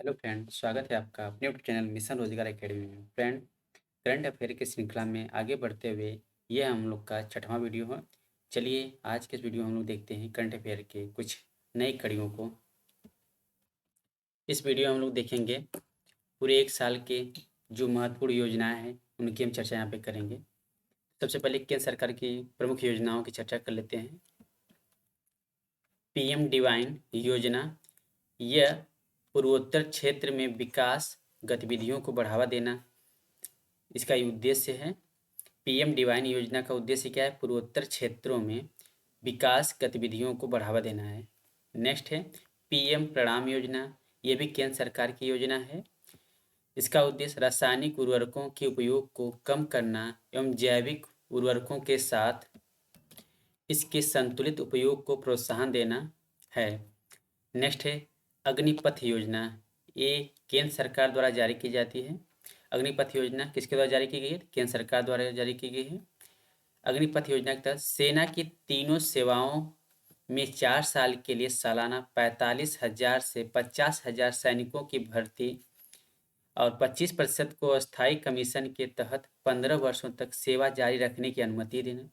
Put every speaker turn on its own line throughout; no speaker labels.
Hello friend, स्वागत है आपका अपने यूट्यूब चैनल मिशन रोजगार एकेडमी में। फ्रेंड, करंट अफेयर की श्रृंखला में आगे बढ़ते हुए ये हम लोग का 6वां वीडियो है। चलिए आज के इस वीडियो में हम लोग देखते हैं करंट अफेयर के कुछ नई कड़ियों को। इस वीडियो में हम लोग देखेंगे पूरे एक साल के जो महत्वपूर्ण योजनाएं हैं उनकी हम चर्चा यहाँ पे करेंगे। सबसे पहले केंद्र सरकार की प्रमुख योजनाओं की चर्चा कर लेते हैं। पीएम डिवाइन योजना, यह पूर्वोत्तर क्षेत्र में विकास गतिविधियों को बढ़ावा देना इसका उद्देश्य है। पीएम डिवाइन योजना का उद्देश्य क्या है? पूर्वोत्तर क्षेत्रों में विकास गतिविधियों को बढ़ावा देना है। नेक्स्ट है पीएम प्रणाम योजना, ये भी केंद्र सरकार की योजना है। इसका उद्देश्य रासायनिक उर्वरकों के उपयोग को कम करना एवं जैविक उर्वरकों के साथ इसके संतुलित उपयोग को प्रोत्साहन देना है। नेक्स्ट है अग्निपथ योजना, ये केंद्र सरकार द्वारा जारी की जाती है। अग्निपथ योजना किसके द्वारा जारी की गई है? केंद्र सरकार द्वारा जारी की गई है। अग्निपथ योजना के तहत सेना की तीनों सेवाओं में 4 साल के लिए सालाना 45,000 से 50,000 सैनिकों की भर्ती और 25% को अस्थायी कमीशन के तहत 15 वर्षों तक सेवा जारी रखने की अनुमति देना।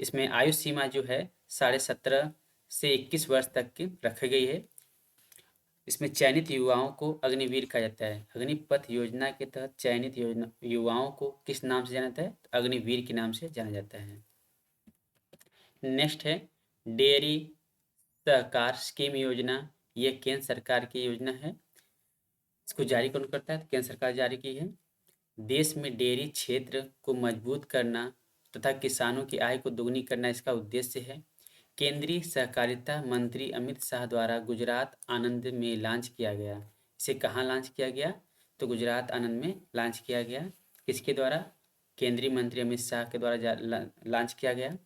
इसमें आयु सीमा जो है 17.5 से 21 वर्ष तक की रखी गई है। इसमें चयनित युवाओं को अग्निवीर कहा जाता है। अग्निपथ योजना के तहत चयनित युवाओं को किस नाम से जाना जाता है? अग्निवीर के नाम से जाना जाता है। नेक्स्ट है डेयरी सहकार स्कीम योजना, यह केंद्र सरकार की योजना है। इसको जारी कौन करता है? केंद्र सरकार जारी की है। देश में डेयरी क्षेत्र को मजबूत करना तथा किसानों की आय को दोगुनी करना इसका उद्देश्य है। केंद्रीय सहकारिता मंत्री अमित शाह द्वारा गुजरात आनंद में लॉन्च किया गया। इसे कहाँ लॉन्च किया गया? तो गुजरात आनंद में लॉन्च किया गया। किसके द्वारा? केंद्रीय मंत्री अमित शाह के द्वारा लॉन्च किया गया।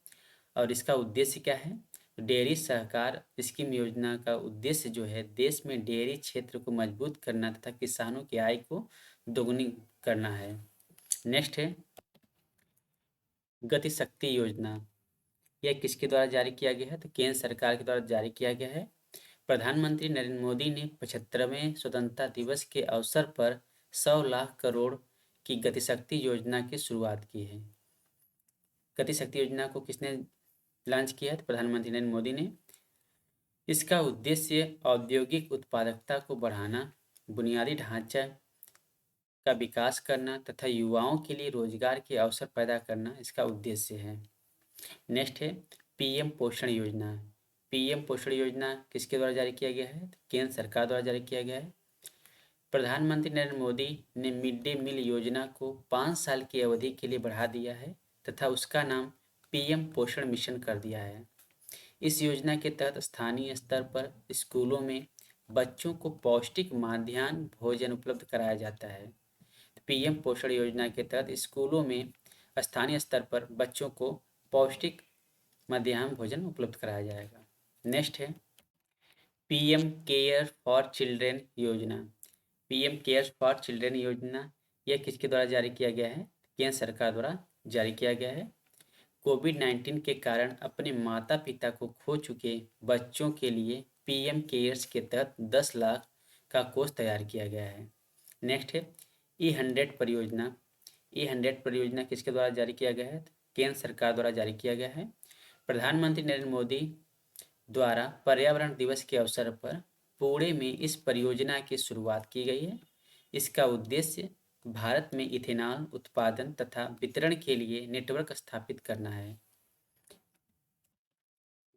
और इसका उद्देश्य क्या है? डेयरी सहकार स्कीम योजना का उद्देश्य जो है देश में डेयरी क्षेत्र को मजबूत करना तथा किसानों की आय को दोगुनी करना है। नेक्स्ट है गति शक्ति योजना, यह किसके द्वारा जारी किया गया है? तो केंद्र सरकार के द्वारा जारी किया गया है। प्रधानमंत्री नरेंद्र मोदी ने 75वें स्वतंत्रता दिवस के अवसर पर 100 लाख करोड़ की गति शक्ति योजना की शुरुआत की है। गति शक्ति योजना को किसने लॉन्च किया है? तो प्रधानमंत्री नरेंद्र मोदी ने। इसका उद्देश्य औद्योगिक उत्पादकता को बढ़ाना, बुनियादी ढांचा का विकास करना तथा युवाओं के लिए रोजगार के अवसर पैदा करना इसका उद्देश्य है। नेक्स्ट है पीएम पोषण योजना। पीएम पोषण योजना किसके द्वारा जारी किया गया है? केंद्र सरकार द्वारा जारी किया गया है। प्रधानमंत्री नरेंद्र मोदी ने मिड डे मील योजना को 5 साल की अवधि के लिए बढ़ा दिया है तथा उसका नाम पीएम पोषण मिशन कर दिया है। इस योजना के तहत स्थानीय स्तर पर स्कूलों में बच्चों को पौष्टिक मध्याह्न भोजन उपलब्ध कराया जाता है। पीएम पोषण योजना के तहत स्कूलों में स्थानीय स्तर पर बच्चों को पौष्टिक मध्याह्न भोजन उपलब्ध कराया जाएगा। नेक्स्ट है पीएम केयर फॉर चिल्ड्रेन योजना। पीएम केयर फॉर चिल्ड्रेन योजना यह किसके द्वारा जारी किया गया है? केंद्र सरकार द्वारा जारी किया गया है। कोविड-19 के कारण अपने माता पिता को खो चुके बच्चों के लिए पीएम केयर्स के तहत 10 लाख का कोष तैयार किया गया है। नेक्स्ट है E100 परियोजना। E100 परियोजना किसके द्वारा जारी किया गया है? केंद्र सरकार द्वारा जारी किया गया है। प्रधानमंत्री नरेंद्र मोदी द्वारा पर्यावरण दिवस के अवसर पर पुणे में इस परियोजना की शुरुआत की गई है। इसका उद्देश्य भारत में इथेनॉल उत्पादन तथा वितरण के लिए नेटवर्क स्थापित करना है।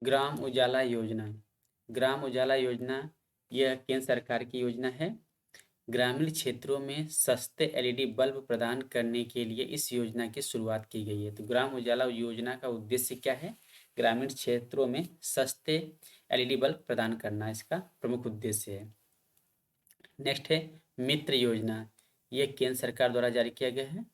ग्राम उजाला योजना। ग्राम उजाला योजना यह केंद्र सरकार की योजना है। ग्रामीण क्षेत्रों में सस्ते एलईडी बल्ब प्रदान करने के लिए इस योजना की शुरुआत की गई है। तो ग्राम उजाला योजना का उद्देश्य क्या है? ग्रामीण क्षेत्रों में सस्ते एलईडी बल्ब प्रदान करना इसका प्रमुख उद्देश्य है। नेक्स्ट है मित्र योजना, यह केंद्र सरकार द्वारा जारी किया गया है।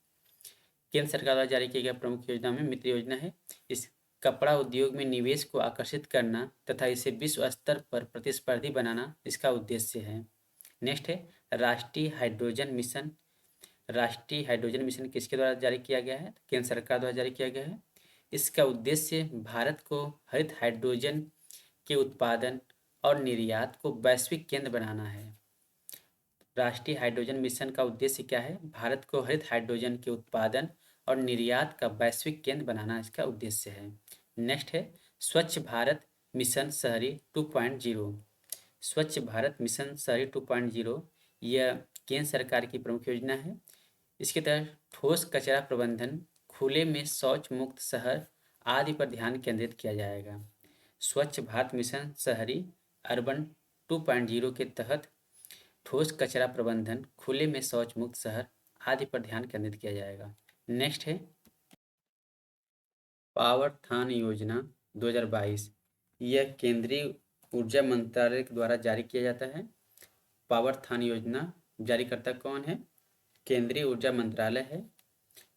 केंद्र सरकार द्वारा जारी किया गया प्रमुख योजना में मित्र योजना है। इस कपड़ा उद्योग में निवेश को आकर्षित करना तथा इसे विश्व स्तर पर प्रतिस्पर्धी बनाना इसका उद्देश्य है। नेक्स्ट है राष्ट्रीय हाइड्रोजन मिशन। राष्ट्रीय हाइड्रोजन मिशन किसके द्वारा जारी किया गया है? केंद्र सरकार द्वारा जारी किया गया है। इसका उद्देश्य भारत को हरित हाइड्रोजन के उत्पादन और निर्यात को वैश्विक केंद्र बनाना है। राष्ट्रीय हाइड्रोजन मिशन का उद्देश्य क्या है? भारत को हरित हाइड्रोजन के उत्पादन और निर्यात का वैश्विक केंद्र बनाना इसका उद्देश्य है। नेक्स्ट है स्वच्छ भारत मिशन शहरी 2.0। स्वच्छ भारत मिशन शहरी 2.0 यह केंद्र सरकार की प्रमुख योजना है। इसके तहत ठोस कचरा प्रबंधन, खुले में शौच मुक्त शहर आदि पर ध्यान केंद्रित किया जाएगा। स्वच्छ भारत मिशन शहरी अर्बन 2.0 के तहत ठोस कचरा प्रबंधन, खुले में शौच मुक्त शहर आदि पर ध्यान केंद्रित किया जाएगा। नेक्स्ट है पावर थान योजना 2022। यह केंद्रीय ऊर्जा मंत्रालय के द्वारा जारी किया जाता है। पावर थान योजना जारीकर्ता कौन है? केंद्रीय ऊर्जा मंत्रालय है।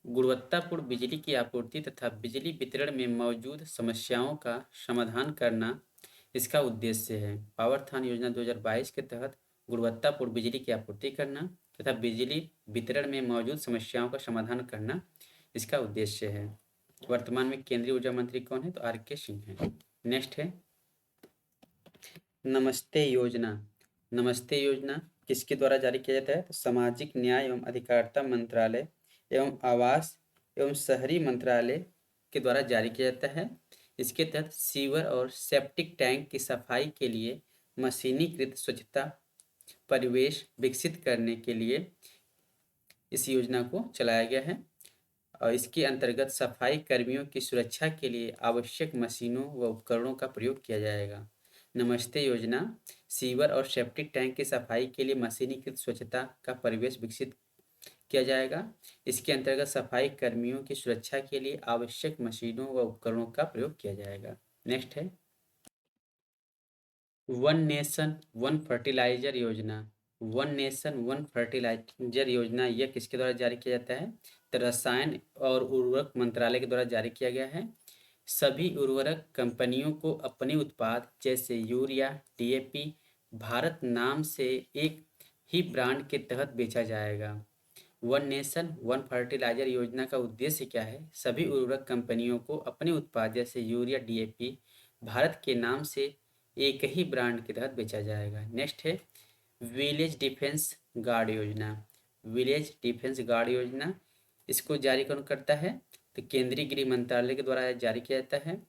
गुणवत्तापूर्ण बिजली की आपूर्ति तथा बिजली वितरण में मौजूद समस्याओं का समाधान करना इसका उद्देश्य है। पावर थान योजना 2022 के तहत गुणवत्तापूर्ण बिजली की आपूर्ति करना तथा बिजली वितरण में मौजूद समस्याओं का समाधान करना इसका उद्देश्य है। वर्तमान में केंद्रीय ऊर्जा मंत्री कौन है? तो आर.के. सिंह है। नेक्स्ट है नमस्ते योजना। नमस्ते योजना किसके द्वारा जारी किया जाता है? तो सामाजिक न्याय एवं अधिकारिता मंत्रालय एवं आवास एवं शहरी मंत्रालय के द्वारा जारी किया जाता है। इसके तहत सीवर और सेप्टिक टैंक की सफाई के लिए मशीनीकृत स्वच्छता परिवेश विकसित करने के लिए इस योजना को चलाया गया है और इसके अंतर्गत सफाई कर्मियों की सुरक्षा के लिए आवश्यक मशीनों व उपकरणों का प्रयोग किया जाएगा। नमस्ते योजना सीवर और सेप्टिक टैंक की सफाई के लिए मशीनीकृत स्वच्छता का परिवेश विकसित किया जाएगा। इसके अंतर्गत सफाई कर्मियों की सुरक्षा के लिए आवश्यक मशीनों व उपकरणों का प्रयोग किया जाएगा। नेक्स्ट है वन नेशन वन फर्टिलाइजर योजना। वन नेशन वन फर्टिलाइजर योजना यह किसके द्वारा जारी किया जाता है? तो रसायन और उर्वरक मंत्रालय के द्वारा जारी किया गया है। सभी उर्वरक कंपनियों को अपने उत्पाद जैसे यूरिया, डीएपी भारत नाम से एक ही ब्रांड के तहत बेचा जाएगा। वन नेशन वन फर्टिलाइजर योजना का उद्देश्य क्या है? सभी उर्वरक कंपनियों को अपने उत्पाद जैसे यूरिया, डीएपी भारत के नाम से एक ही ब्रांड के तहत बेचा जाएगा। नेक्स्ट है विलेज डिफेंस गार्ड योजना। विलेज डिफेंस गार्ड योजना इसको जारी कौन करता है? तो केंद्रीय गृह मंत्रालय के द्वारा जारी किया जाता है।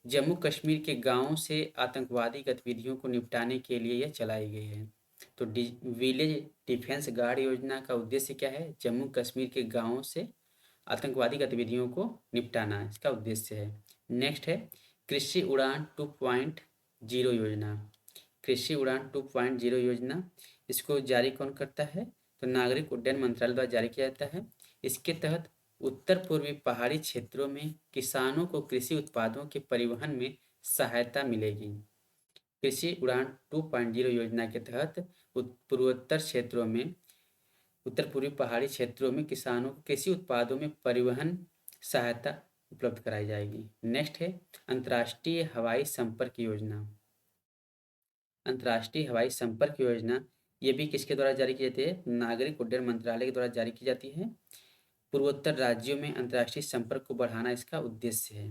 जम्मू कश्मीर के गांवों से आतंकवादी गतिविधियों को निपटाने के लिए यह चलाई गई है। तो विलेज डिफेंस गार्ड योजना का उद्देश्य क्या है? जम्मू कश्मीर के गांवों से आतंकवादी गतिविधियों को निपटाना इसका उद्देश्य है। नेक्स्ट है कृषि उड़ान 2.0 योजना। कृषि उड़ान 2.0 योजना इसको जारी कौन करता है? तो नागरिक उड्डयन मंत्रालय द्वारा जारी किया जाता है। इसके तहत उत्तर पूर्वी पहाड़ी क्षेत्रों में किसानों को कृषि उत्पादों के परिवहन में सहायता मिलेगी। कृषि उड़ान 2.0 योजना के तहत पूर्वोत्तर क्षेत्रों में उत्तर पूर्वी पहाड़ी क्षेत्रों में किसानों को कृषि उत्पादों में परिवहन सहायता उपलब्ध कराई जाएगी। नेक्स्ट है अंतर्राष्ट्रीय हवाई संपर्क योजना। अंतर्राष्ट्रीय हवाई संपर्क योजना ये भी किसके द्वारा जारी की जाती है? नागरिक उड्डयन मंत्रालय के द्वारा जारी की जाती है। पूर्वोत्तर राज्यों में अंतर्राष्ट्रीय संपर्क को बढ़ाना इसका उद्देश्य है।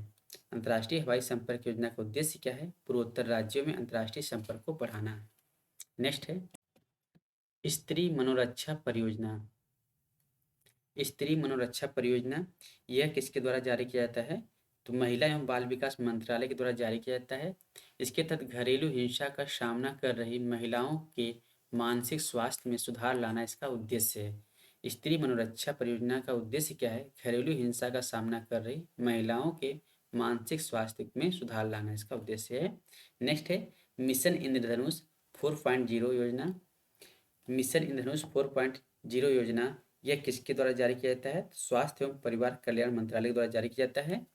अंतर्राष्ट्रीय हवाई संपर्क योजना का उद्देश्य क्या है? पूर्वोत्तर राज्यों में अंतर्राष्ट्रीय संपर्क को बढ़ाना है। नेक्स्ट है स्त्री मनोरक्षा परियोजना। स्त्री मनोरक्षा परियोजना यह किसके द्वारा जारी किया जाता है? तो महिला एवं बाल विकास मंत्रालय के द्वारा जारी किया जाता है। इसके तहत घरेलू हिंसा का सामना कर रही महिलाओं के मानसिक स्वास्थ्य में सुधार लाना इसका उद्देश्य है। स्त्री मनोरक्षा परियोजना का उद्देश्य क्या है? घरेलू हिंसा का सामना कर रही महिलाओं के मानसिक स्वास्थ्य में सुधार लाना इसका उद्देश्य है। नेक्स्ट है मिशन इंद्रधनुष 4.0 योजना। मिशन इंद्रधनुष 4.0 योजना यह किसके द्वारा जारी किया जाता है? स्वास्थ्य एवं परिवार कल्याण मंत्रालय के द्वारा जारी किया जाता है।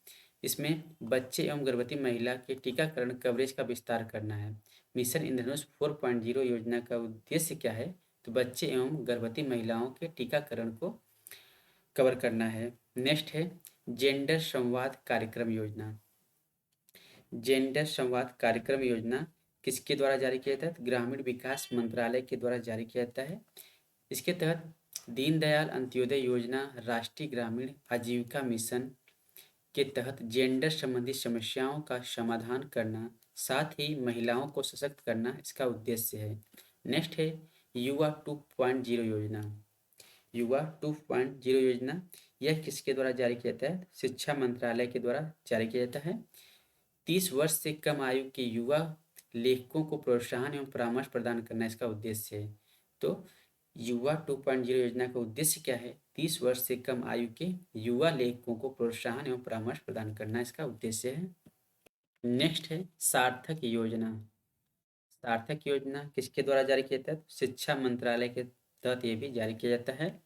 इसमें बच्चे एवं गर्भवती महिला के टीकाकरण कवरेज का विस्तार करना है। मिशन इंद्रधनुष 4.0 योजना का उद्देश्य क्या है? तो बच्चे एवं गर्भवती महिलाओं के टीकाकरण को कवर करना है। नेक्स्ट है जेंडर संवाद कार्यक्रम योजना। जेंडर संवाद कार्यक्रम योजना किसके द्वारा जारी किया जाता है? ग्रामीण विकास मंत्रालय के द्वारा जारी किया जाता है। इसके तहत दीनदयाल अंत्योदय योजना राष्ट्रीय ग्रामीण आजीविका मिशन के तहत जेंडर संबंधी समस्याओं का समाधान करना साथ ही महिलाओं को सशक्त करना इसका उद्देश्य है। नेक्स्ट है युवा 2.0 योजना। युवा 2.0 योजना यह किसके द्वारा जारी किया जाता है? शिक्षा मंत्रालय के द्वारा जारी किया जाता है। 30 वर्ष से कम आयु के युवा लेखकों को प्रोत्साहन एवं परामर्श प्रदान करना इसका उद्देश्य है। तो युवा 2.0 योजना का उद्देश्य क्या है? 30 वर्ष से कम आयु के युवा लेखकों को प्रोत्साहन एवं परामर्श प्रदान करना इसका उद्देश्य है। नेक्स्ट है सार्थक योजना। सार्थक योजना किसके द्वारा जारी किया जाता है? शिक्षा मंत्रालय के तहत ये भी जारी किया जाता है।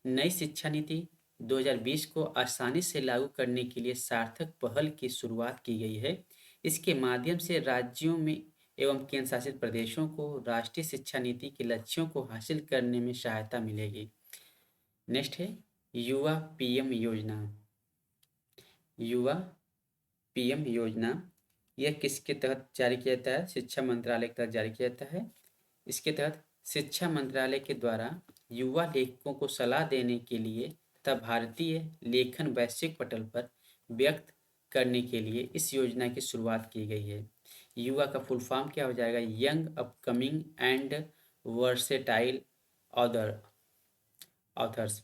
नई शिक्षा नीति 2020 को आसानी से लागू करने के लिए सार्थक पहल की शुरुआत की गई है। इसके माध्यम से राज्यों में एवं केंद्र शासित प्रदेशों को राष्ट्रीय शिक्षा नीति के लक्ष्यों को हासिल करने में सहायता मिलेगी। नेक्स्ट है युवा पीएम योजना। युवा पीएम योजना यह किसके तहत जारी किया जाता है? शिक्षा मंत्रालय के तहत जारी किया जाता है। इसके तहत शिक्षा मंत्रालय के द्वारा युवा लेखकों को सलाह देने के लिए तथा भारतीय लेखन वैश्विक पटल पर व्यक्त करने के लिए इस योजना की शुरुआत की गई है। युवा का फुल फॉर्म क्या हो जाएगा? Young upcoming and versatile authors.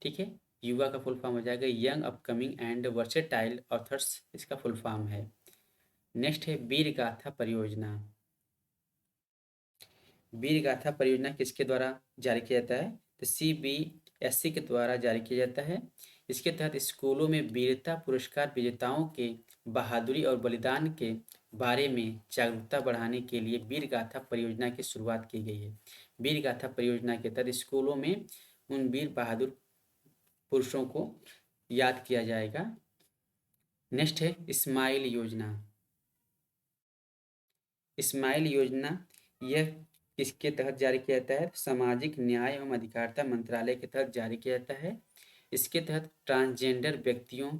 ठीक है, युवा का फुल फॉर्म हो जाएगा young upcoming and versatile authors, इसका फुल फॉर्म है। नेक्स्ट है वीर गाथा परियोजना। वीर गाथा परियोजना किसके द्वारा जारी किया जाता है? तो CBSE के द्वारा जारी किया जाता है। इसके तहत स्कूलों में वीरता पुरस्कार विजेताओं के बहादुरी और बलिदान के बारे में जागरूकता बढ़ाने के लिए वीर गाथा परियोजना की शुरुआत की गई है। वीर गाथा परियोजना के तहत स्कूलों में उन वीर बहादुर पुरुषों को याद किया जाएगा। नेक्स्ट है स्माइल योजना। स्माइल योजना यह किसके तहत जारी किया जाता है? सामाजिक न्याय एवं अधिकारिता मंत्रालय के तहत जारी किया जाता है। इसके तहत ट्रांसजेंडर व्यक्तियों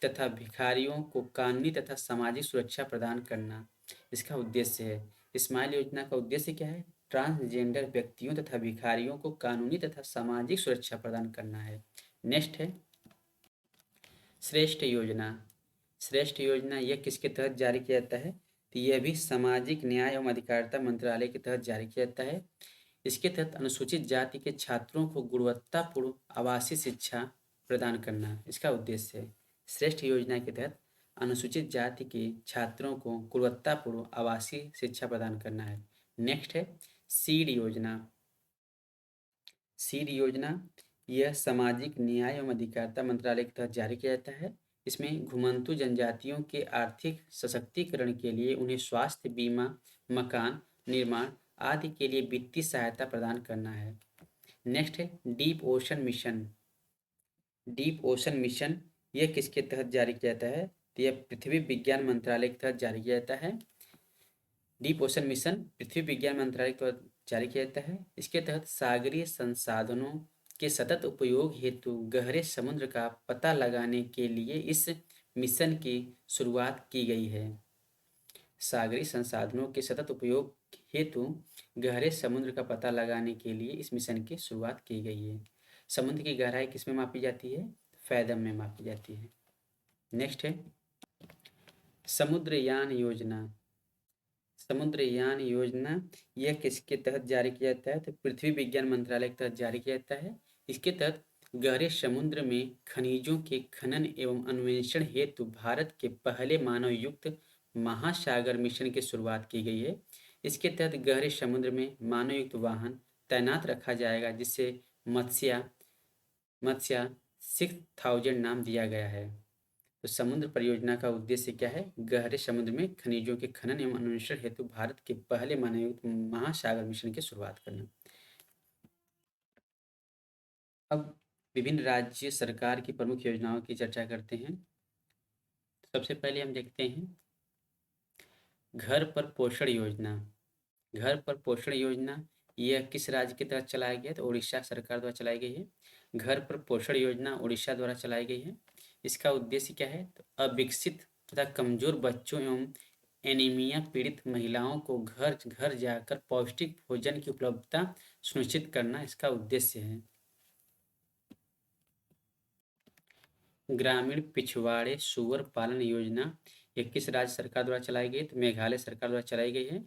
तथा भिखारियों को कानूनी तथा सामाजिक सुरक्षा प्रदान करना इसका उद्देश्य है। स्माइल योजना का उद्देश्य क्या है? ट्रांसजेंडर व्यक्तियों तथा भिखारियों को कानूनी तथा सामाजिक सुरक्षा प्रदान करना है। नेक्स्ट है श्रेष्ठ योजना। श्रेष्ठ योजना यह किसके तहत जारी किया जाता है? तो यह भी सामाजिक न्याय एवं अधिकारिता मंत्रालय के तहत जारी किया जाता है। इसके तहत अनुसूचित जाति के छात्रों को गुणवत्तापूर्ण आवासीय शिक्षा प्रदान करना इसका उद्देश्य है। श्रेष्ठ योजना के तहत अनुसूचित जाति के छात्रों को गुणवत्तापूर्ण आवासीय शिक्षा प्रदान करना है। नेक्स्ट है सीड योजना। सीड योजना यह सामाजिक न्याय एवं अधिकारिता मंत्रालय के तहत जारी किया जाता है। इसमें घुमंतु जनजातियों के आर्थिक सशक्तिकरण के लिए उन्हें स्वास्थ्य बीमा, मकान निर्माण आदि के लिए वित्तीय सहायता प्रदान करना है। नेक्स्ट है deep ocean mission. Deep ocean mission यह किसके तहत जारी किया जाता है? तो यह पृथ्वी विज्ञान मंत्रालय के तहत जारी किया जाता है। डीप ओशन मिशन पृथ्वी विज्ञान मंत्रालय के तहत जारी किया जाता है। इसके तहत सागरीय संसाधनों के सतत उपयोग हेतु गहरे समुद्र का पता लगाने के लिए इस मिशन की शुरुआत की गई है। सागरीय संसाधनों के सतत उपयोग हेतु गहरे समुद्र का पता लगाने के लिए इस मिशन की शुरुआत की गई है। समुद्र की गहराई किस में मापी जाती है? फैदम में मापी जाती है। नेक्स्ट है समुद्रयान योजना। समुद्रयान योजना यह किसके तहत जारी किया जाता है? तो पृथ्वी विज्ञान मंत्रालय के तहत जारी किया जाता है। इसके तहत गहरे समुद्र में खनिजों के खनन एवं अन्वेषण हेतु भारत के पहले मानव युक्त महासागर मिशन की शुरुआत की गई है। इसके तहत गहरे समुद्र में मानव युक्त वाहन तैनात रखा जाएगा, जिसे मत्स्या 6000 नाम दिया गया है। तो समुद्र परियोजना का उद्देश्य क्या है? गहरे समुद्र में खनिजों के खनन एवं अन्वेषण हेतु भारत के पहले मानवयुक्त महासागर मिशन की शुरुआत करना। अब विभिन्न राज्य सरकार की प्रमुख योजनाओं की चर्चा करते हैं। सबसे पहले हम देखते हैं घर पर पोषण योजना। घर पर पोषण योजना यह किस राज्य के तहत चलाया गया? तो उड़ीसा सरकार द्वारा चलाई गई है। घर पर पोषण योजना उड़ीसा द्वारा चलाई गई है। इसका उद्देश्य क्या है? तो अविकसित तथा कमजोर बच्चों एवं एनीमिया पीड़ित महिलाओं को घर घर जाकर पौष्टिक भोजन की उपलब्धता सुनिश्चित करना इसका उद्देश्य है। ग्रामीण पिछवाड़े सूअर पालन योजना यह किस राज्य सरकार द्वारा चलाई गई? तो मेघालय सरकार द्वारा चलाई गई है।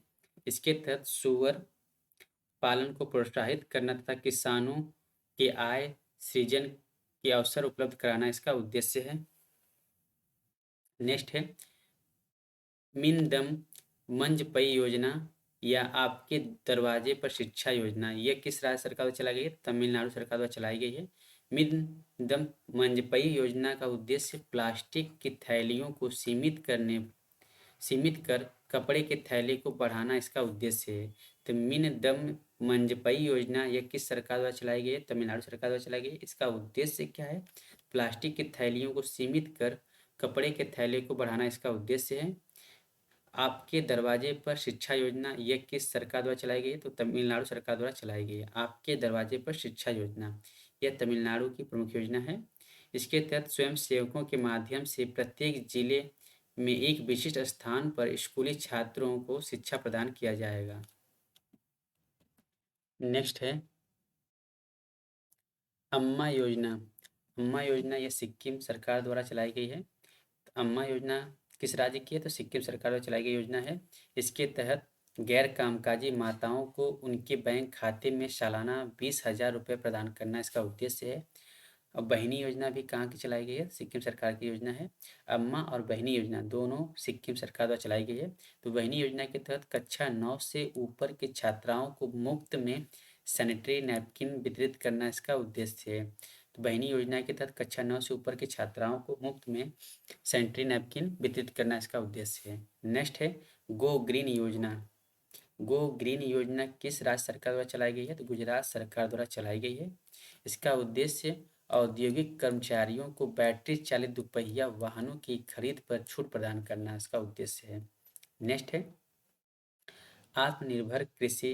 इसके तहत सूअर पालन को प्रोत्साहित करना तथा किसानों के आय सृजन के अवसर उपलब्ध कराना इसका उद्देश्य है। नेक्स्ट है मिन दम मंजपई योजना या आपके दरवाजे पर शिक्षा योजना। यह किस राज्य सरकार द्वारा चलाई गई है? तमिलनाडु सरकार द्वारा चलाई गई है। मिन दम मंजपई योजना का उद्देश्य प्लास्टिक की थैलियों को सीमित कर कपड़े के थैले को बढ़ाना इसका उद्देश्य है। तो मिन दम मंजपई योजना यह किस सरकार द्वारा चलाई गई है? तमिलनाडु सरकार द्वारा चलाई गई है। इसका उद्देश्य क्या है? प्लास्टिक की थैलियों को सीमित कर कपड़े के थैले को बढ़ाना इसका उद्देश्य है। आपके दरवाजे पर शिक्षा योजना यह किस सरकार द्वारा चलाई गई है? तो तमिलनाडु सरकार द्वारा चलाई गई है। आपके दरवाजे पर शिक्षा योजना यह तमिलनाडु की प्रमुख योजना है। इसके तहत स्वयं सेवकों के माध्यम से प्रत्येक जिले में एक विशिष्ट स्थान पर स्कूली छात्रों को शिक्षा प्रदान किया जाएगा। नेक्स्ट है अम्मा योजना। अम्मा योजना यह सिक्किम सरकार द्वारा चलाई गई है। अम्मा योजना किस राज्य की है? तो सिक्किम सरकार द्वारा चलाई गई योजना है। इसके तहत गैर कामकाजी माताओं को उनके बैंक खाते में सालाना 20,000 रुपये प्रदान करना इसका उद्देश्य है। और बहिनी योजना भी कहाँ की चलाई गई है? सिक्किम सरकार की योजना है। अम्मा और बहिनी योजना दोनों सिक्किम सरकार द्वारा चलाई गई है। तो बहिनी योजना के तहत कक्षा 9 से ऊपर की छात्राओं को मुफ्त में सैनिटरी नैपकिन वितरित करना इसका उद्देश्य है। तो बहिनी योजना के तहत कक्षा 9 से ऊपर की छात्राओं को मुफ्त में सैनिटरी नैपकिन वितरित करना इसका उद्देश्य है। नेक्स्ट है गो ग्रीन योजना। गो ग्रीन योजना किस राज्य सरकार द्वारा चलाई गई है? तो गुजरात सरकार द्वारा चलाई गई है। इसका उद्देश्य औद्योगिक कर्मचारियों को बैटरी चालित दुपहिया वाहनों की खरीद पर छूट प्रदान करना इसका उद्देश्य है। नेक्स्ट है आत्मनिर्भर कृषि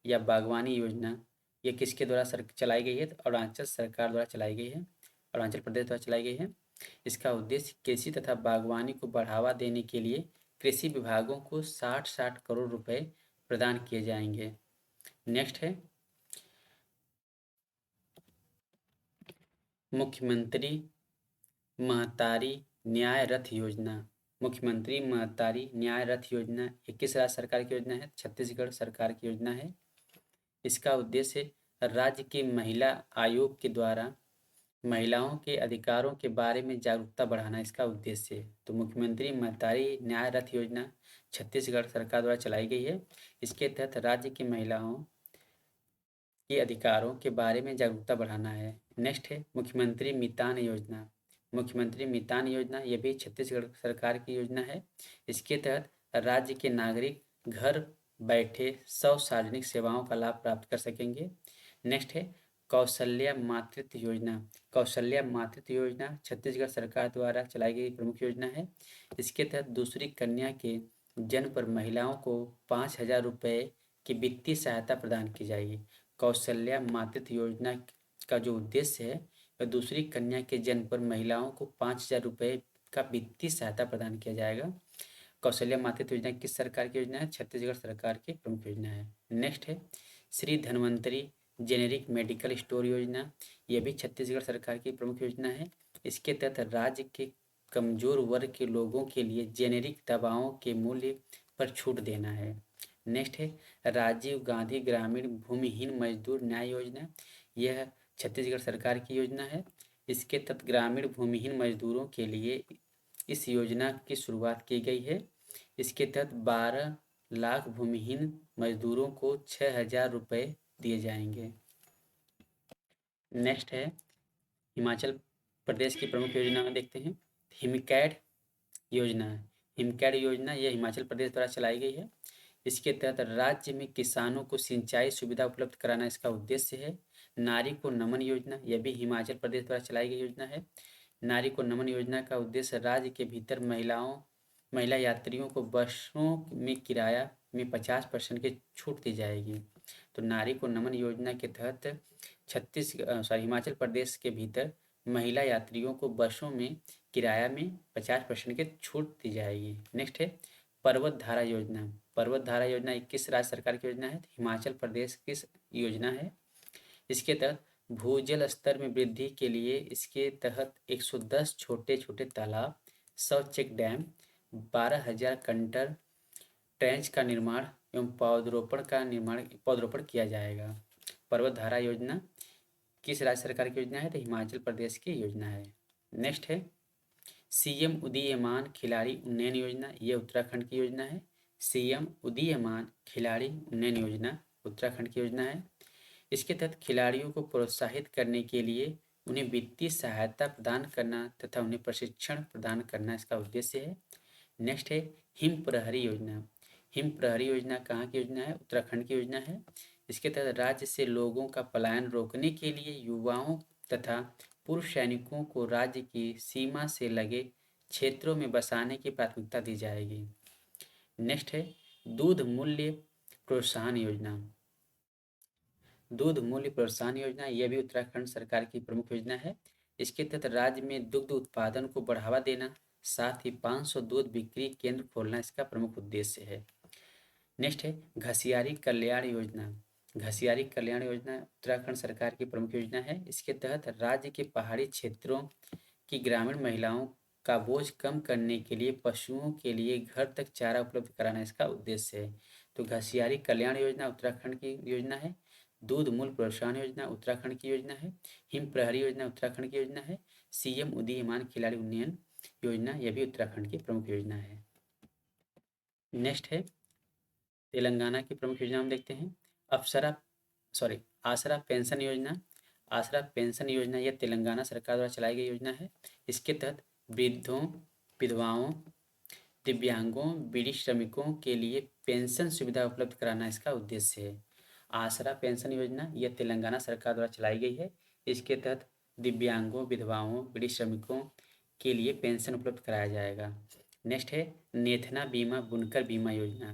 या बागवानी योजना। ये किसके द्वारा चलाई गई है? तो अरुणाचल सरकार द्वारा चलाई गई है। अरुणाचल प्रदेश द्वारा चलाई गई है। इसका उद्देश्य कृषि तथा बागवानी को बढ़ावा देने के लिए कृषि विभागों को 60 करोड़ रुपए प्रदान किए जाएंगे। नेक्स्ट है मुख्यमंत्री महतारी न्याय रथ योजना। मुख्यमंत्री महतारी न्याय रथ योजना ये किस राज्य सरकार की योजना है? छत्तीसगढ़ सरकार की योजना है। इसका उद्देश्य राज्य के महिला आयोग के द्वारा महिलाओं के अधिकारों के बारे में जागरूकता बढ़ाना इसका उद्देश्य है। तो मुख्यमंत्री महतारी न्याय रथ योजना छत्तीसगढ़ सरकार द्वारा चलाई गई है। इसके तहत राज्य की महिलाओं के अधिकारों के बारे में जागरूकता बढ़ाना है। नेक्स्ट है मुख्यमंत्री मितान योजना। मुख्यमंत्री मितान योजना यह भी छत्तीसगढ़ सरकार की योजना है। इसके तहत राज्य के नागरिक घर बैठे 100 सार्वजनिक सेवाओं का लाभ प्राप्त कर सकेंगे। नेक्स्ट है कौशल्या मातृत्व योजना। कौशल्या मातृत्व योजना छत्तीसगढ़ सरकार द्वारा चलाई गई प्रमुख योजना है। इसके तहत दूसरी कन्या के जन्म पर महिलाओं को 5,000 रुपये की वित्तीय सहायता प्रदान की जाएगी। कौशल्या मातृत्व योजना का जो उद्देश्य है वह दूसरी कन्या के जन्म पर महिलाओं को 5,000 रुपये का वित्तीय सहायता प्रदान किया जाएगा। कौशल्या मातृत्व योजना किस सरकार की योजना है? छत्तीसगढ़ सरकार की प्रमुख योजना है। नेक्स्ट है Shri Dhanvantari generic medical store योजना। यह भी छत्तीसगढ़ सरकार की प्रमुख योजना है। इसके तहत राज्य के कमजोर वर्ग के लोगों के लिए जेनेरिक दवाओं के मूल्य पर छूट देना है। नेक्स्ट है राजीव गांधी ग्रामीण भूमिहीन मजदूर न्याय योजना। यह छत्तीसगढ़ सरकार की योजना है। इसके तहत ग्रामीण भूमिहीन मजदूरों के लिए इस योजना की शुरुआत की गई है। इसके तहत 12 लाख भूमिहीन मजदूरों को 6,000 रुपये दिए जाएंगे। नेक्स्ट है हिमाचल प्रदेश की प्रमुख योजना में देखते हैं हिमकैड योजना। हिमकैड योजना यह हिमाचल प्रदेश द्वारा चलाई गई है। इसके तहत राज्य में किसानों को सिंचाई सुविधा उपलब्ध कराना इसका उद्देश्य है। नारी को नमन योजना यह भी हिमाचल प्रदेश द्वारा चलाई गई योजना है। नारी को नमन योजना का उद्देश्य राज्य के भीतर महिला यात्रियों को बसों में किराया में 50% की छूट दी जाएगी। तो नारी को नमन योजना के तहत हिमाचल प्रदेश के भीतर महिला यात्रियों को बसों में किराया में 50% की छूट दी जाएगी। नेक्स्ट है पर्वत धारा योजना। पर्वत धारा योजना किस राज्य सरकार की योजना है? हिमाचल प्रदेश की योजना है। इसके तहत भूजल स्तर में वृद्धि के लिए इसके तहत 110 छोटे छोटे तालाब, 100 चेक डैम, 12,000 कंटर ट्रेंच का निर्माण एवं पौधरोपण किया जाएगा। पर्वतधारा योजना किस राज्य सरकार की योजना है? तो हिमाचल प्रदेश की योजना है। नेक्स्ट है सीएम उदीयमान खिलाड़ी उन्नयन योजना, ये उत्तराखंड की योजना है। सीएम उदीयमान खिलाड़ी उन्नयन योजना उत्तराखंड की योजना है। इसके तहत खिलाड़ियों को प्रोत्साहित करने के लिए उन्हें वित्तीय सहायता प्रदान करना तथा उन्हें प्रशिक्षण प्रदान करना इसका उद्देश्य है। नेक्स्ट है हिम प्रहरी योजना। हिम प्रहरी योजना कहाँ की योजना है? उत्तराखंड की योजना है। इसके तहत राज्य से लोगों का पलायन रोकने के लिए युवाओं तथा पूर्व सैनिकों को राज्य की सीमा से लगे क्षेत्रों में बसाने की प्राथमिकता दी जाएगी। नेक्स्ट है दूध मूल्य प्रोत्साहन योजना। दूध मूल्य प्रोत्साहन योजना यह भी उत्तराखंड सरकार की प्रमुख योजना है। इसके तहत राज्य में दुग्ध उत्पादन को बढ़ावा देना, साथ ही 500 दूध बिक्री केंद्र खोलना इसका प्रमुख उद्देश्य है। नेक्स्ट है घसियारी कल्याण योजना। घसियारी कल्याण योजना उत्तराखंड सरकार की प्रमुख योजना है। इसके तहत राज्य के पहाड़ी क्षेत्रों की ग्रामीण महिलाओं का बोझ कम करने के लिए पशुओं के लिए घर तक चारा उपलब्ध कराना इसका उद्देश्य है। तो घसियारी कल्याण योजना उत्तराखंड की योजना है। दूध मूल्य प्रोत्साहन योजना उत्तराखंड की योजना है। हिम प्रहरी योजना उत्तराखंड की योजना है। सीएम उदीयमान खिलाड़ी उन्नयन योजना यह भी उत्तराखंड की प्रमुख योजना है। नेक्स्ट है तेलंगाना की प्रमुख योजना हम देखते हैं। आसरा पेंशन योजना। आसरा पेंशन योजना यह तेलंगाना सरकार द्वारा चलाई गई योजना है। इसके तहत वृद्धों, विधवाओं, दिव्यांगों, बीड़ी श्रमिकों के लिए पेंशन सुविधा उपलब्ध कराना इसका उद्देश्य है। आसरा पेंशन योजना यह तेलंगाना सरकार द्वारा चलाई गई है। इसके तहत दिव्यांगों, विधवाओं, बीड़ी श्रमिकों के लिए पेंशन उपलब्ध कराया जाएगा। नेक्स्ट है नेथना बीमा बुनकर बीमा योजना।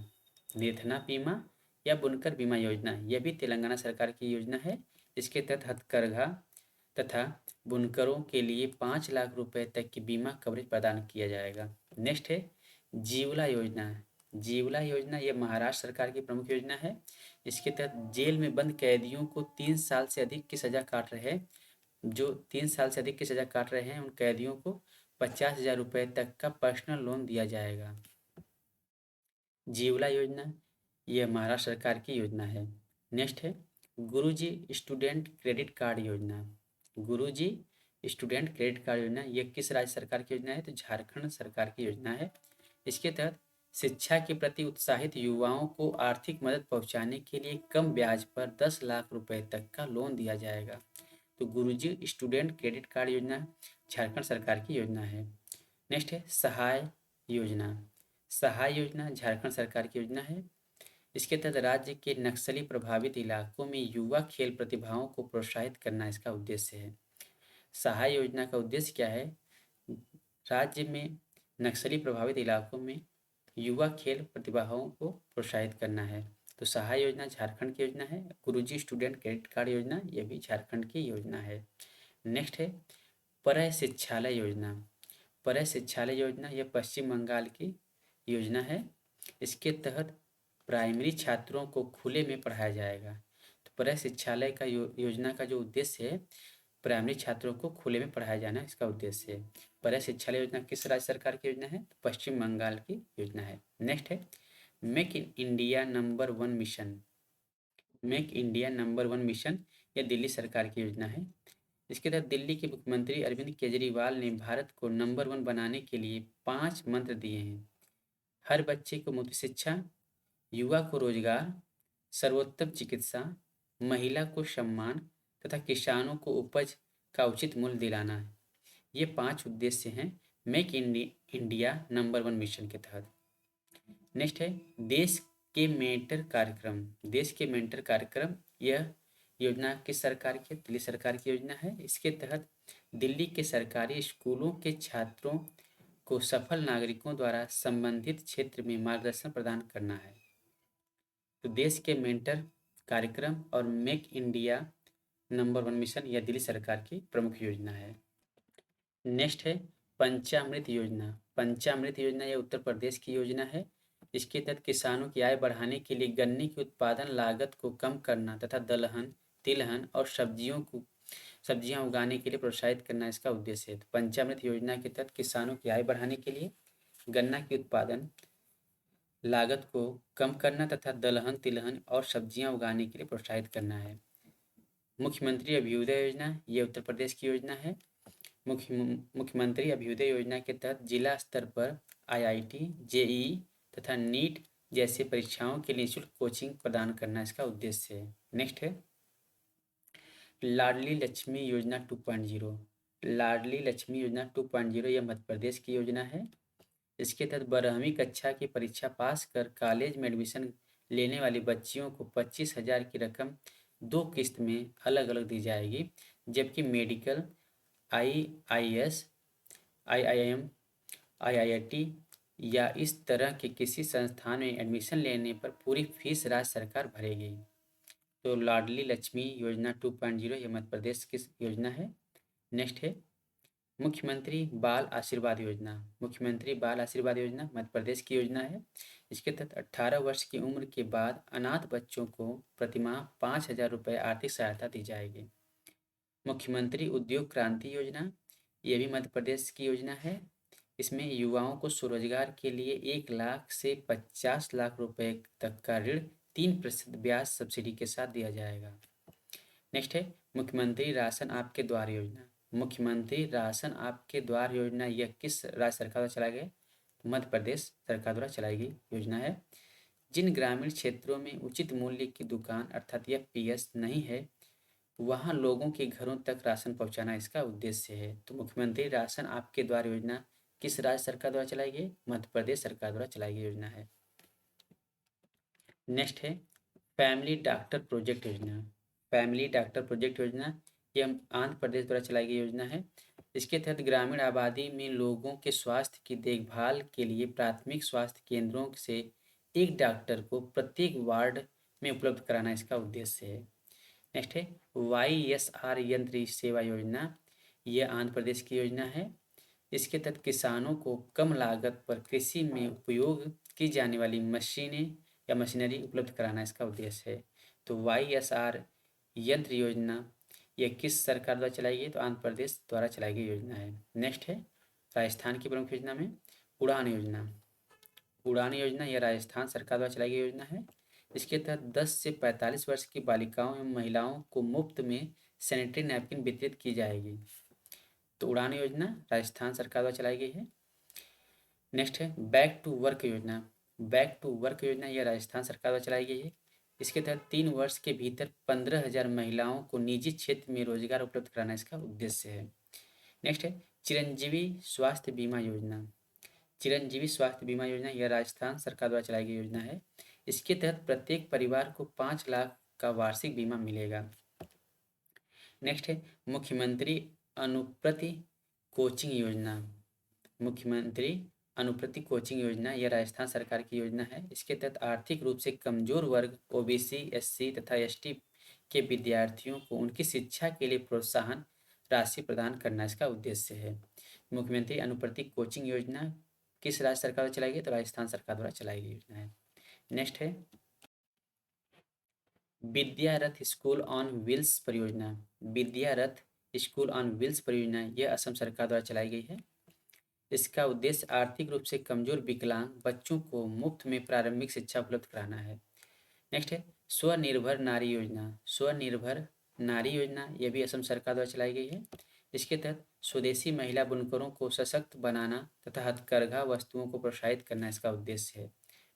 नेथना बीमा या बुनकर बीमा योजना यह भी तेलंगाना सरकार की योजना है। इसके तहत हथकरघा तथा बुनकरों के लिए 5 लाख रुपए तक की बीमा कवरेज प्रदान किया जाएगा। नेक्स्ट है जीवला योजना। जीवला योजना यह महाराष्ट्र सरकार की प्रमुख योजना है। इसके तहत जेल में बंद कैदियों को 3 साल से अधिक की सजा काट रहे जो 3 साल से अधिक की सजा काट रहे हैं उन कैदियों को 50,000 रुपए तक का पर्सनल लोन दिया जाएगा। जीवला योजना यह महाराष्ट्र सरकार की योजना है। नेक्स्ट है गुरुजी स्टूडेंट क्रेडिट कार्ड योजना। गुरुजी स्टूडेंट क्रेडिट कार्ड योजना यह किस राज्य सरकार की योजना है? तो झारखंड सरकार की योजना है। इसके तहत शिक्षा के प्रति उत्साहित युवाओं को आर्थिक मदद पहुंचाने के लिए कम ब्याज पर 10 लाख रुपए तक का लोन दिया जाएगा। तो गुरुजी स्टूडेंट क्रेडिट कार्ड योजना झारखंड सरकार की योजना है। नेक्स्ट है सहाय योजना। सहाय योजना झारखंड सरकार की योजना है। इसके तहत राज्य के नक्सली प्रभावित इलाकों में युवा खेल प्रतिभाओं को प्रोत्साहित करना इसका उद्देश्य है। सहाय योजना का उद्देश्य क्या है? राज्य में नक्सली प्रभावित इलाकों में युवा खेल प्रतिभाओं को प्रोत्साहित करना है। तो सहाय योजना झारखंड की योजना है। गुरुजी स्टूडेंट क्रेडिट कार्ड योजना यह भी झारखंड की योजना है। नेक्स्ट है परय शिक्षालय योजना। परय शिक्षालय योजना यह पश्चिम बंगाल की योजना है। इसके तहत प्राइमरी छात्रों को खुले में पढ़ाया जाएगा। तो परय शिक्षालय का योजना का जो उद्देश्य है प्राइमरी छात्रों को खुले में पढ़ाया जाना इसका उद्देश्य है। परय शिक्षालय योजना किस राज्य सरकार की योजना है? तो पश्चिम बंगाल की योजना है। नेक्स्ट है make in India number 1 mission. Make India number 1 mission यह दिल्ली सरकार की योजना है। इसके तहत दिल्ली के मुख्यमंत्री अरविंद केजरीवाल ने भारत को नंबर 1 बनाने के लिए 5 मंत्र दिए हैं। हर बच्चे को मुफ्त शिक्षा, युवा को रोजगार, सर्वोत्तम चिकित्सा, महिला को सम्मान तथा किसानों को उपज का उचित मूल्य दिलाना है। ये 5 उद्देश्य हैं मेक इंडिया नंबर 1 मिशन के तहत। नेक्स्ट है देश के मेंटर कार्यक्रम। देश के मेंटर कार्यक्रम यह योजना किस सरकार की? दिल्ली सरकार की योजना है। इसके तहत दिल्ली के सरकारी स्कूलों के छात्रों को सफल नागरिकों द्वारा संबंधित क्षेत्र में मार्गदर्शन प्रदान करना है। तो देश के मेंटर कार्यक्रम और मेक इंडिया नंबर 1 मिशन यह दिल्ली सरकार की प्रमुख योजना है। नेक्स्ट है पंचामृत योजना। पंचामृत योजना यह उत्तर प्रदेश की योजना है। इसके तहत किसानों की आय बढ़ाने के लिए गन्ने की उत्पादन लागत को कम करना तथा दलहन, तिलहन और सब्जियां उगाने के लिए प्रोत्साहित करना इसका उद्देश्य है। तो पंचामृत योजना के तहत किसानों की आय बढ़ाने के लिए गन्ना की उत्पादन लागत को कम करना तथा दलहन तिलहन और सब्जियां उगाने के लिए प्रोत्साहित करना है। मुख्यमंत्री अभ्युदय योजना, ये उत्तर प्रदेश की योजना है। मुख्यमंत्री अभ्युदय योजना के तहत जिला स्तर पर IIT, JEE तथा नीट जैसे परीक्षाओं के लिए निःशुल्क कोचिंग प्रदान करना इसका उद्देश्य है। नेक्स्ट है लाडली लक्ष्मी योजना 2.0। लाडली लक्ष्मी योजना 2.0 यह मध्य प्रदेश की योजना है। इसके तहत 12वीं कक्षा की परीक्षा पास कर कॉलेज में एडमिशन लेने वाली बच्चियों को 25,000 की रकम 2 किस्त में अलग अलग दी जाएगी, जबकि मेडिकल, IIS, IIM, IIT या इस तरह के किसी संस्थान में एडमिशन लेने पर पूरी फीस राज्य सरकार भरेगी। तो लाडली लक्ष्मी योजना 2.0 ये मध्य प्रदेश की योजना है। नेक्स्ट है मुख्यमंत्री बाल आशीर्वाद योजना। मुख्यमंत्री बाल आशीर्वाद योजना मध्य प्रदेश की योजना है। इसके तहत 18 वर्ष की उम्र के बाद अनाथ बच्चों को प्रतिमाह 5,000 रुपये आर्थिक सहायता दी जाएगी। मुख्यमंत्री उद्योग क्रांति योजना, ये भी मध्य प्रदेश की योजना है। इसमें युवाओं को स्वरोजगार के लिए 1 लाख से 50 लाख रुपए तक का ऋण 3% ब्याज सब्सिडी के साथ दिया जाएगा। नेक्स्ट है मुख्यमंत्री राशन आपके द्वार योजना। मुख्यमंत्री राशन आपके द्वार योजना यह किस राज्य सरकार द्वारा चलाई गई? मध्य प्रदेश सरकार द्वारा चलाई गई योजना है। जिन ग्रामीण क्षेत्रों में उचित मूल्य की दुकान अर्थात यह PS नहीं है, वहाँ लोगों के घरों तक राशन पहुँचाना इसका उद्देश्य है। तो मुख्यमंत्री राशन आपके द्वार योजना किस राज्य सरकार द्वारा चलाई गई? मध्य प्रदेश सरकार द्वारा चलाई गई योजना है। नेक्स्ट है फैमिली डॉक्टर प्रोजेक्ट योजना। फैमिली डॉक्टर प्रोजेक्ट योजना यह आंध्र प्रदेश द्वारा चलाई गई योजना है। इसके तहत ग्रामीण आबादी में लोगों के स्वास्थ्य की देखभाल के लिए प्राथमिक स्वास्थ्य केंद्रों से एक डॉक्टर को प्रत्येक वार्ड में उपलब्ध कराना इसका उद्देश्य है। नेक्स्ट है YSR यंत्र सेवा योजना, यह आंध्र प्रदेश की योजना है। इसके तहत किसानों को कम लागत पर कृषि में उपयोग की जाने वाली मशीनें या मशीनरी उपलब्ध कराना इसका उद्देश्य है। तो YSR यंत्र योजना यह किस सरकार द्वारा चलाई गई? तो आंध्र प्रदेश द्वारा चलाई गई योजना है। नेक्स्ट है राजस्थान की प्रमुख योजना में उड़ान योजना। उड़ान योजना यह राजस्थान सरकार द्वारा चलाई गई योजना है। इसके तहत 10 से 45 वर्ष की बालिकाओं एवं महिलाओं को मुफ्त में सैनिटरी नैपकिन वितरित की जाएगी। तो उड़ान योजना राजस्थान सरकार द्वारा चलाई गई है। नेक्स्ट है बैक टू वर्क योजना। बैक टू वर्क योजना यह राजस्थान सरकार द्वारा चलाई गई है। इसके तहत 3 वर्ष के भीतर 15,000 महिलाओं को निजी क्षेत्र में रोजगार उपलब्ध कराना इसका उद्देश्य है। नेक्स्ट है चिरंजीवी स्वास्थ्य बीमा योजना। चिरंजीवी स्वास्थ्य बीमा योजना यह राजस्थान सरकार द्वारा चलाई गई योजना है। इसके तहत प्रत्येक परिवार को 5 लाख का वार्षिक बीमा मिलेगा। नेक्स्ट है मुख्यमंत्री अनुप्रति कोचिंग योजना। मुख्यमंत्री अनुप्रति कोचिंग योजना यह राजस्थान सरकार की योजना है। इसके तहत आर्थिक रूप से कमजोर वर्ग OBC, SC तथा ST के विद्यार्थियों को उनकी शिक्षा के लिए प्रोत्साहन राशि प्रदान करना इसका उद्देश्य है। मुख्यमंत्री अनुप्रति कोचिंग योजना किस राज्य सरकार द्वारा चलाई गई? तो राजस्थान सरकार द्वारा चलाई गई योजना है। नेक्स्ट है विद्यारथ स्कूल ऑन व्हील्स परियोजना। विद्यारथ स्कूल ऑन व्हील्स परियोजना यह असम सरकार द्वारा चलाई गई है। इसका उद्देश्य आर्थिक रूप से कमजोर विकलांग बच्चों को मुफ्त में प्रारंभिक शिक्षा उपलब्ध कराना है। नेक्स्ट है स्वनिर्भर नारी योजना। स्वनिर्भर नारी योजना यह भी असम सरकार द्वारा चलाई गई है। इसके तहत स्वदेशी महिला बुनकरों को सशक्त बनाना तथा हथकरघा वस्तुओं को प्रोत्साहित करना इसका उद्देश्य है।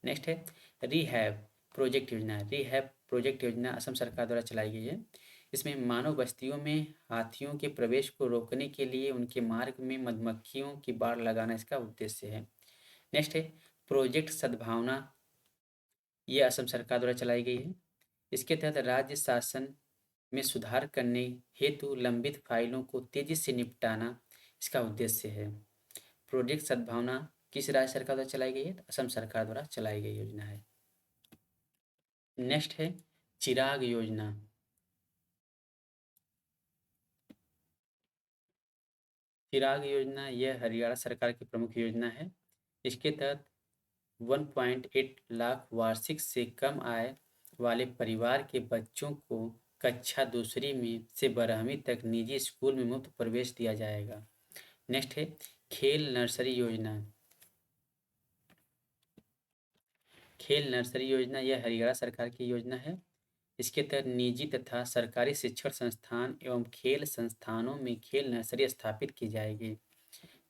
नेक्स्ट है रिहैब प्रोजेक्ट योजना। रिहैब प्रोजेक्ट योजना असम सरकार द्वारा चलाई गई है। इसमें मानव बस्तियों में हाथियों के प्रवेश को रोकने के लिए उनके मार्ग में मधुमक्खियों की बाड़ लगाना इसका उद्देश्य है। नेक्स्ट है प्रोजेक्ट सद्भावना, ये असम सरकार द्वारा चलाई गई है। इसके तहत राज्य शासन में सुधार करने हेतु लंबित फाइलों को तेजी से निपटाना इसका उद्देश्य है। प्रोजेक्ट सद्भावना किस राज्य सरकार द्वारा चलाई गई है? तो असम सरकार द्वारा चलाई गई योजना है। नेक्स्ट है चिराग योजना। चिराग योजना यह हरियाणा सरकार की प्रमुख योजना है। इसके तहत 1.8 लाख वार्षिक से कम आय वाले परिवार के बच्चों को कक्षा दूसरी में से 12वीं तक निजी स्कूल में मुफ्त प्रवेश दिया जाएगा। नेक्स्ट है खेल नर्सरी योजना। खेल नर्सरी योजना यह हरियाणा सरकार की योजना है। इसके तहत निजी तथा सरकारी शिक्षण संस्थान एवं खेल संस्थानों में खेल नर्सरी स्थापित की जाएगी।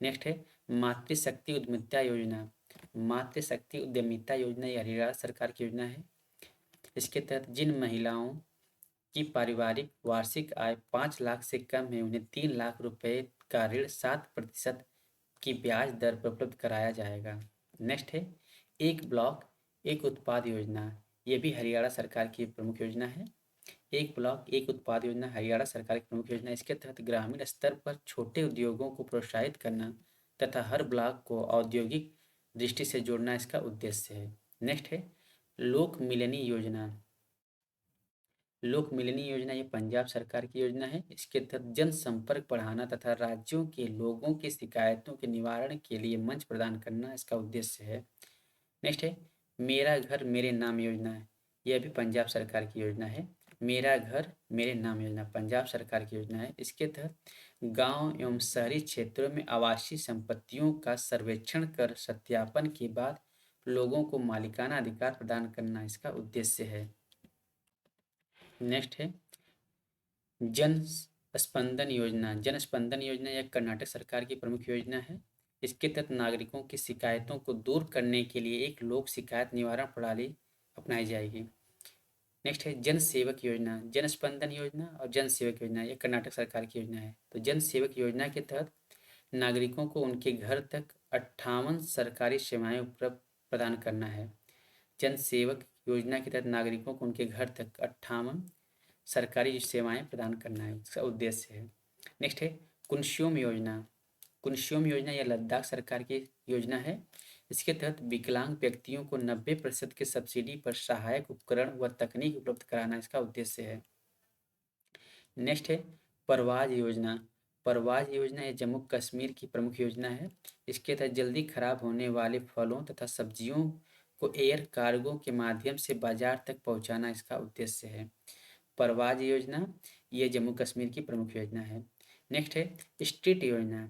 नेक्स्ट है मातृशक्ति उद्यमिता योजना। मातृशक्ति उद्यमिता योजना यह हरियाणा सरकार की योजना है। इसके तहत जिन महिलाओं की पारिवारिक वार्षिक आय 5 लाख से कम है उन्हें 3 लाख रुपए का ऋण 7% की ब्याज दर पर उपलब्ध कराया जाएगा। नेक्स्ट है एक ब्लॉक एक उत्पाद योजना। ये भी हरियाणा सरकार की प्रमुख योजना है। एक ब्लॉक एक उत्पाद योजना हरियाणा सरकार की प्रमुख योजना। इसके तहत ग्रामीण स्तर पर छोटे उद्योगों को प्रोत्साहित करना तथा हर ब्लॉक को औद्योगिक दृष्टि से जोड़ना इसका उद्देश्य है। नेक्स्ट है लोक मिलनी योजना। लोक मिलनी योजना ये पंजाब सरकार की योजना है। इसके तहत जनसंपर्क बढ़ाना तथा राज्यों के लोगों की शिकायतों के निवारण के लिए मंच प्रदान करना इसका उद्देश्य है। नेक्स्ट है मेरा घर मेरे नाम योजना। यह भी पंजाब सरकार की योजना है। मेरा घर मेरे नाम योजना पंजाब सरकार की योजना है। इसके तहत गांव एवं शहरी क्षेत्रों में आवासीय संपत्तियों का सर्वेक्षण कर सत्यापन के बाद लोगों को मालिकाना अधिकार प्रदान करना इसका उद्देश्य है। नेक्स्ट है जन स्पंदन योजना। जन स्पंदन योजना यह कर्नाटक सरकार की प्रमुख योजना है। इसके तहत नागरिकों की शिकायतों को दूर करने के लिए एक लोक शिकायत निवारण प्रणाली अपनाई जाएगी। नेक्स्ट है जन सेवक योजना। जन स्पंदन योजना और जन सेवक योजना यह कर्नाटक सरकार की योजना है। तो जन सेवक योजना के तहत नागरिकों को उनके घर तक 58 सरकारी सेवाएं उपलब्ध प्रदान करना है। जन सेवक योजना के तहत नागरिकों को उनके घर तक 58 सरकारी सेवाएं प्रदान करना है, इसका उद्देश्य है। नेक्स्ट है कुनश्योम योजना। कुनश्योम योजना यह लद्दाख सरकार की योजना है। इसके तहत विकलांग व्यक्तियों को 90% की सब्सिडी पर सहायक उपकरण व तकनीक उपलब्ध कराना इसका उद्देश्य है। नेक्स्ट है परवाज योजना। परवाज योजना यह जम्मू कश्मीर की प्रमुख योजना है। इसके तहत जल्दी खराब होने वाले फलों तथा सब्जियों को एयर कार्गो के माध्यम से बाजार तक पहुंचाना इसका उद्देश्य है। परवाज योजना ये जम्मू कश्मीर की प्रमुख योजना है। नेक्स्ट है स्ट्रीट योजना।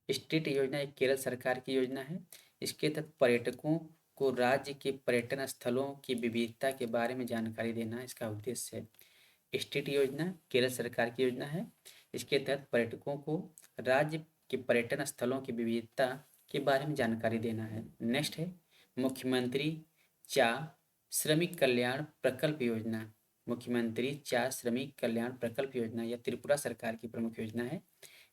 स्ट्रीट योजना एक केरल सरकार की योजना है। इसके तहत पर्यटकों को राज्य के पर्यटन स्थलों की विविधता के बारे में जानकारी देना इसका उद्देश्य है। स्ट्रीट योजना केरल सरकार की योजना है। इसके तहत पर्यटकों को राज्य के पर्यटन स्थलों की विविधता के बारे में जानकारी देना है। नेक्स्ट है मुख्यमंत्री चा श्रमिक कल्याण प्रकल्प योजना। मुख्यमंत्री चा श्रमिक कल्याण प्रकल्प योजना यह त्रिपुरा सरकार की प्रमुख योजना है।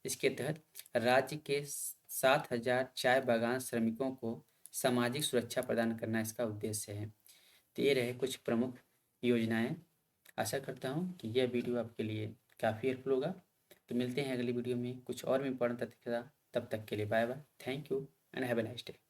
इसके तहत राज्य के 7,000 चाय बागान श्रमिकों को सामाजिक सुरक्षा प्रदान करना इसका उद्देश्य है। तो ये रहे कुछ प्रमुख योजनाएं। आशा करता हूँ कि यह वीडियो आपके लिए काफ़ी हेल्पफुल होगा। तो मिलते हैं अगली वीडियो में कुछ और भी इंपॉर्टेंट तथ्य के साथ। तब तक के लिए bye bye. Thank you and have a nice day.